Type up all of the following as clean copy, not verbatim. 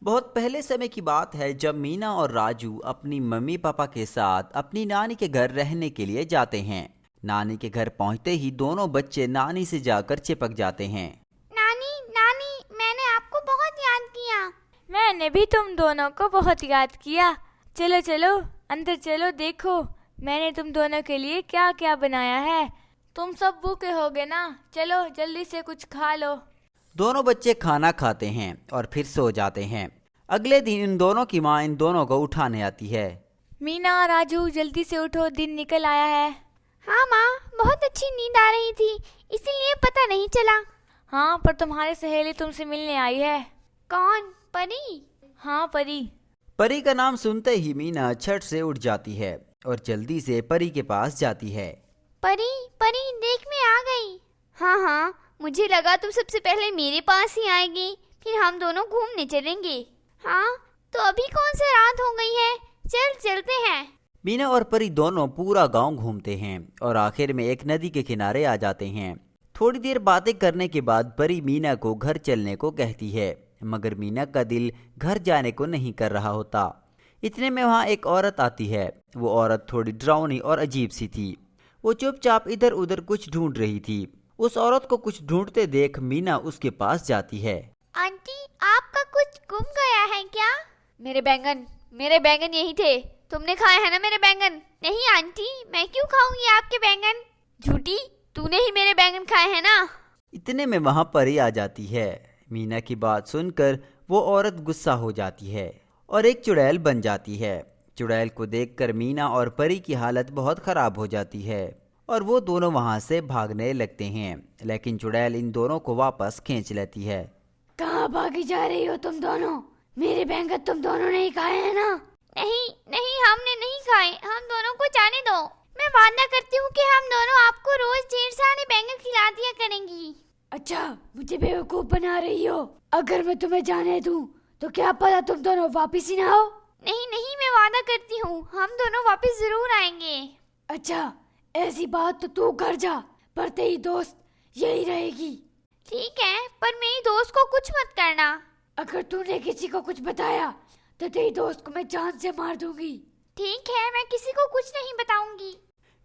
बहुत पहले समय की बात है जब मीना और राजू अपनी मम्मी पापा के साथ अपनी नानी के घर रहने के लिए जाते हैं। नानी के घर पहुंचते ही दोनों बच्चे नानी से जाकर चिपक जाते हैं। नानी नानी, मैंने आपको बहुत याद किया। मैंने भी तुम दोनों को बहुत याद किया। चलो चलो अंदर चलो, देखो मैंने तुम दोनों के लिए क्या क्या बनाया है। तुम सब भूखे होगे ना, चलो जल्दी से कुछ खा लो। दोनों बच्चे खाना खाते हैं और फिर सो जाते हैं। अगले दिन इन दोनों की माँ इन दोनों को उठाने आती है। मीना राजू जल्दी से उठो, दिन निकल आया है। हाँ माँ, बहुत अच्छी नींद आ रही थी, इसीलिए पता नहीं चला। हाँ, पर तुम्हारी सहेली तुमसे मिलने आई है। कौन? परी? हाँ परी। परी का नाम सुनते ही मीना झट से उठ जाती है और जल्दी से परी के पास जाती है। परी परी, देख मैं आ गई। हाँ हाँ, मुझे लगा तुम सबसे पहले मेरे पास ही आएगी, फिर हम दोनों घूमने चलेंगे। हाँ, तो अभी कौन सी रात हो गई है, चल चलते हैं। मीना और परी दोनों पूरा गांव घूमते हैं और आखिर में एक नदी के किनारे आ जाते हैं। थोड़ी देर बातें करने के बाद परी मीना को घर चलने को कहती है, मगर मीना का दिल घर जाने को नहीं कर रहा होता। इतने में वहाँ एक औरत आती है। वो औरत थोड़ी डरावनी और अजीब सी थी। वो चुपचाप इधर उधर कुछ ढूंढ रही थी। उस औरत को कुछ ढूंढते देख मीना उसके पास जाती है। आंटी, आपका कुछ गुम गया है क्या? मेरे बैंगन यही थे। तुमने खाए हैं ना मेरे बैंगन? नहीं आंटी, मैं क्यों खाऊंगी आपके बैंगन? झूठी, तूने ही मेरे बैंगन खाए हैं ना। इतने में वहाँ परी आ जाती है। मीना की बात सुनकर वो औरत गुस्सा हो जाती है और एक चुड़ैल बन जाती है। चुड़ैल को देखकर मीना और परी की हालत बहुत खराब हो जाती है और वो दोनों वहाँ से भागने लगते हैं, लेकिन चुड़ैल इन दोनों को वापस खींच लेती है। कहाँ भागी जा रही हो तुम दोनों? मेरे बैंगन तुम दोनों ने ही खाए हैं ना? नहीं नहीं, हमने नहीं खाए, हम दोनों को जाने दो। मैं वादा करती हूँ कि हम दोनों आपको रोज ढेर सारे बैंगन खिला दिया करेंगी। अच्छा, मुझे बेवकूफ बना रही हो। अगर मैं तुम्हें जाने दूं तो क्या पता तुम दोनों वापिस ही ना आओ। नहीं नहीं, मैं वादा करती हूँ हम दोनों वापस जरूर आएंगे। अच्छा, ऐसी बात तो तू घर जा, पर तेरी दोस्त यही रहेगी। ठीक है, पर मेरी दोस्त को कुछ मत करना। अगर तूने किसी को कुछ बताया तो तेरी दोस्त को मैं जान से मार दूंगी। ठीक है, मैं किसी को कुछ नहीं बताऊंगी।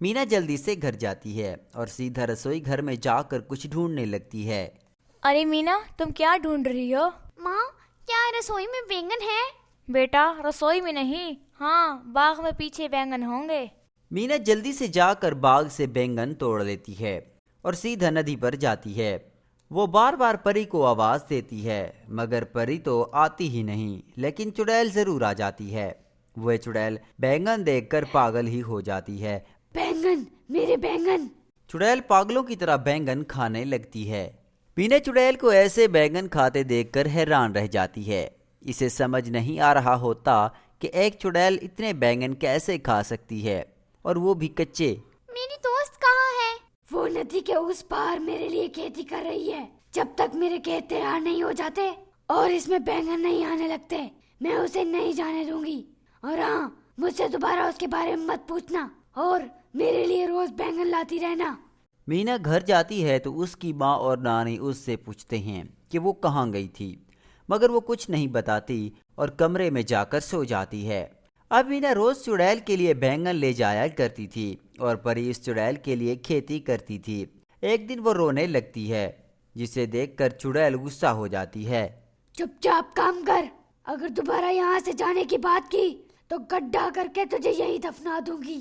मीना जल्दी से घर जाती है और सीधा रसोई घर में जाकर कुछ ढूंढने लगती है। अरे मीना, तुम क्या ढूंढ रही हो? माँ, क्या रसोई में बैंगन है? बेटा, रसोई में नहीं, हाँ बाग में पीछे बैंगन होंगे। मीना जल्दी से जाकर बाग से बैंगन तोड़ लेती है और सीधा नदी पर जाती है। वो बार बार परी को आवाज देती है, मगर परी तो आती ही नहीं, लेकिन चुड़ैल जरूर आ जाती है। वह चुड़ैल बैंगन देखकर पागल ही हो जाती है। बैंगन, मेरे बैंगन! चुड़ैल पागलों की तरह बैंगन खाने लगती है। मीना चुड़ैल को ऐसे बैंगन खाते देखकर हैरान रह जाती है। इसे समझ नहीं आ रहा होता कि एक चुड़ैल इतने बैंगन कैसे खा सकती है, और वो भी कच्चे। मेरी दोस्त कहाँ है? वो नदी के उस पार मेरे लिए खेती कर रही है। जब तक मेरे खेत तैयार नहीं हो जाते और इसमें बैंगन नहीं आने लगते, मैं उसे नहीं जाने दूंगी। और हाँ, मुझसे दोबारा उसके बारे में मत पूछना और मेरे लिए रोज बैंगन लाती रहना। मीना घर जाती है तो उसकी माँ और नानी उससे पूछते हैं कि वो कहाँ गई थी, मगर वो कुछ नहीं बताती और कमरे में जाकर सो जाती है। अब मीना रोज चुड़ैल के लिए बैंगन ले जाया करती थी और परी इस चुड़ैल के लिए खेती करती थी। एक दिन वो रोने लगती है, जिसे देखकर चुड़ैल गुस्सा हो जाती है। चुपचाप काम कर, अगर दोबारा यहाँ से जाने की बात की तो गड्ढा करके तुझे यहीं दफना दूंगी।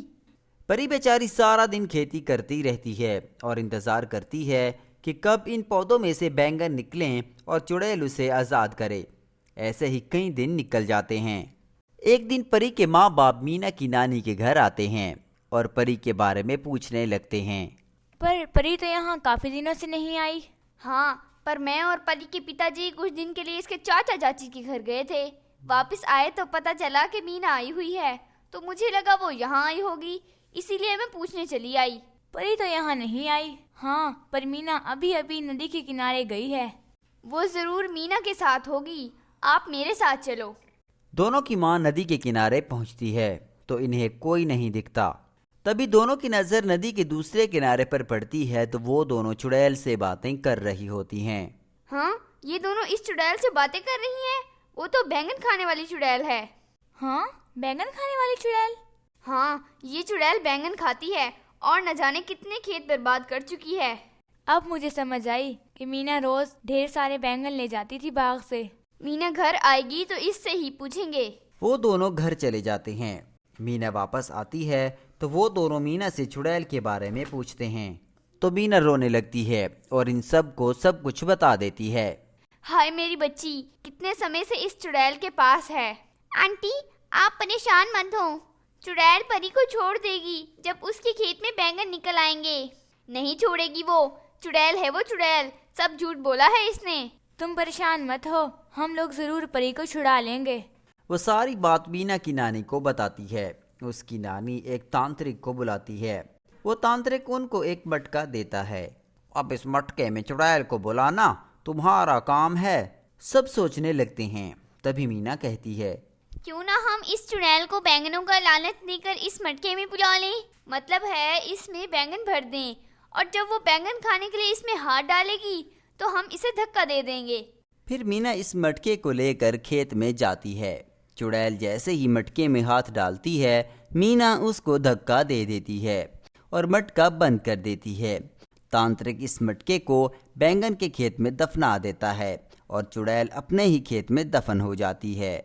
परी बेचारी सारा दिन खेती करती रहती है और इंतजार करती है कि कब इन पौधों में से बैंगन निकलें और चुड़ैल उसे आज़ाद करे। ऐसे ही कई दिन निकल जाते हैं। एक दिन परी के माँ बाप मीना की नानी के घर आते हैं और परी के बारे में पूछने लगते हैं। पर परी तो यहाँ काफी दिनों से नहीं आई। हाँ, पर मैं और परी के पिताजी कुछ दिन के लिए इसके चाचा चाची के घर गए थे। वापस आए तो पता चला कि मीना आई हुई है, तो मुझे लगा वो यहाँ आई होगी, इसीलिए मैं पूछने चली आई। परी तो यहाँ नहीं आई। हाँ, पर मीना अभी अभी नदी के किनारे गई है। वो जरूर मीना के साथ होगी, आप मेरे साथ चलो। दोनों की माँ नदी के किनारे पहुंचती है तो इन्हें कोई नहीं दिखता। तभी दोनों की नज़र नदी के दूसरे किनारे पर पड़ती है तो वो दोनों चुड़ैल से बातें कर रही होती हैं। हाँ, ये दोनों इस चुड़ैल से बातें कर रही हैं। वो तो बैंगन खाने वाली चुड़ैल है। हाँ, बैंगन खाने वाली चुड़ैल? हाँ, ये चुड़ैल बैंगन खाती है और न जाने कितने खेत बर्बाद कर चुकी है। अब मुझे समझ आई कि मीना रोज ढेर सारे बैंगन ले जाती थी बाग से। मीना घर आएगी तो इससे ही पूछेंगे। वो दोनों घर चले जाते हैं। मीना वापस आती है तो वो दोनों मीना से चुड़ैल के बारे में पूछते हैं। तो मीना रोने लगती है और इन सब को सब कुछ बता देती है। हाय मेरी बच्ची, कितने समय से इस चुड़ैल के पास है। आंटी, आप परेशान मत हो, चुड़ैल परी को छोड़ देगी जब उसके खेत में बैंगन निकल आएंगे। नहीं छोड़ेगी वो, चुड़ैल है वो चुड़ैल, सब झूठ बोला है इसने। तुम परेशान मत हो, हम लोग जरूर परी को छुड़ा लेंगे। वो सारी बात मीना की नानी को बताती है। उसकी नानी एक तांत्रिक को बुलाती है। वो तांत्रिक उनको एक मटका देता है। अब इस मटके में चुड़ैल को बुलाना तुम्हारा काम है। सब सोचने लगते हैं। तभी मीना कहती है, क्यों ना हम इस चुड़ैल को बैंगनों का लालच देकर इस मटके में बुला लें। मतलब है इसमें बैंगन भर दें और जब वो बैंगन खाने के लिए इसमें हाथ डालेगी तो हम इसे धक्का दे देंगे। फिर मीना इस मटके को लेकर खेत में जाती है। चुड़ैल जैसे ही मटके में हाथ डालती है, मीना उसको धक्का दे देती है और मटका बंद कर देती है। तांत्रिक इस मटके को बैंगन के खेत में दफना देता है और चुड़ैल अपने ही खेत में दफन हो जाती है।